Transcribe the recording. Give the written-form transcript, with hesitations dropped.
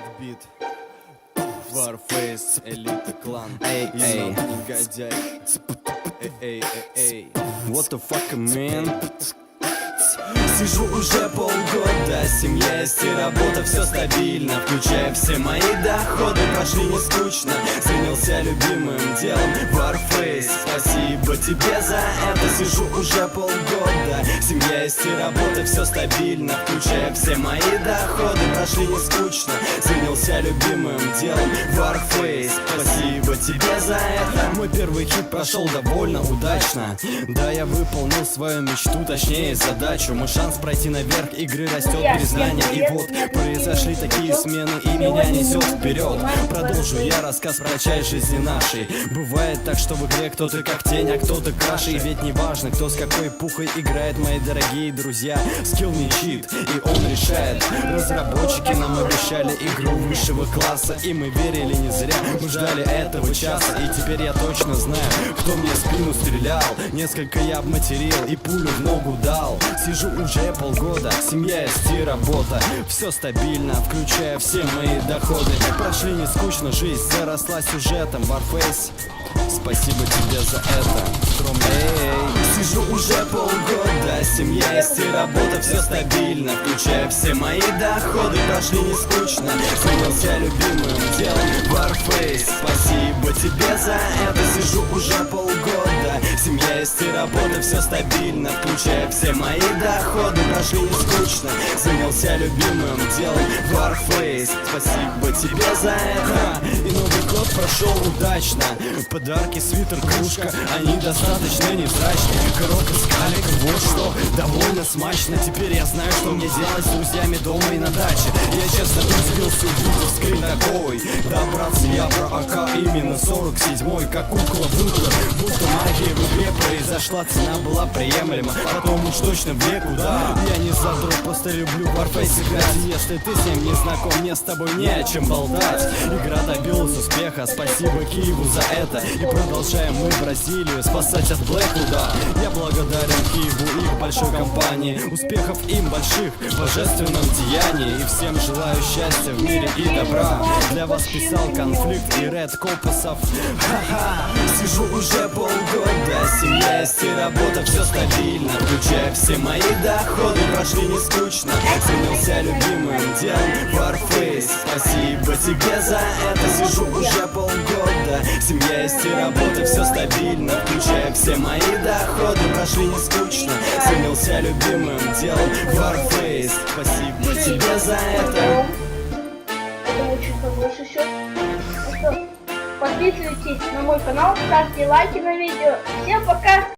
Подбит Warface, элита клан. Эй, эй, негодяй. Эй, эй, эй. what the fuck, man? Сижу уже полгода, семья есть и работа, все стабильно, включая все мои доходы. Прошли не скучно, занялся любимым делом Warface. Спасибо тебе за это, сижу уже полгода, семья есть и работа, все стабильно, включая все мои доходы. Прошли не скучно, занялся любимым делом Warface. Спасибо тебе за это. Мой первый хит прошел довольно удачно. Да, я выполнил свою мечту, точнее задачу. Мой шанс пройти наверх игры растет, признание. И вот произошли такие смены, и меня несет вперед. Продолжу я рассказ про часть жизни нашей. Бывает так, что в игре кто-то как тень, а кто-то краше. И ведь не важно, кто с какой пухой играет, мои дорогие друзья. Скилл не чит, и он решает. Разработчики нам обещали игру высшего класса, и мы верили не зря. Мы ждали этого часа, и теперь я точно знаю, кто мне в спину стрелял. Несколько я обматерил и пулю в ногу дал. Сижу уже полгода, семья есть и работа, все стабильно, включая все мои доходы. Прошли не скучно, жизнь заросла сюжетом Warface. Спасибо тебе за это. Эй, сижу уже полгода, семья есть и работа, все стабильно, включая все мои доходы. Прошли не скучно, занялся любимым делом Warface. Спасибо тебе за это, сижу уже полгода, семья есть и работа, все стабильно, включая все мои доходы. Прошли не скучно, занялся любимым делом Warface. Спасибо тебе за это. И Новый год прошел удачно. Подарки, свитер, кружка, они достаточно невзрачные. Коробка с каликом, вот что довольно смачно. Теперь я знаю, что мне делать с друзьями дома и на даче. Я честно разбился, увидев скрин такой. Да, братцы, я про АК, именно 47-й, как кукла выход. Будто магия в игре произошла, цена была приемлема. Потом уж точно в веку, да. Я не задрот, просто люблю Warface играть. И если ты с ним не знаком, мне с тобой не о чем болтать. Игра добилась успеха, спасибо Киеву за это. И продолжаем мы Бразилию спасать от Блэквуда. Я благодарен Киеву и их большой компании. Успехов им больших в божественном деянии. И всем желаю счастья в мире и добра. Для вас писал Конфликт и Ред Копасов. Ха-ха, сижу уже полгода, семья есть и работа, все стабильно, включая все мои доходы. Прошли не скучно, занялся любимым делом Warface. Спасибо тебе за это, сижу уже полгода, семья есть и работа, все стабильно, включая все мои доходы. Прошли не скучно, занялся любимым делом Warface. Спасибо тебе за это. Чуть побольше еще. Ну что, подписывайтесь на мой канал, ставьте лайки на видео. Всем пока!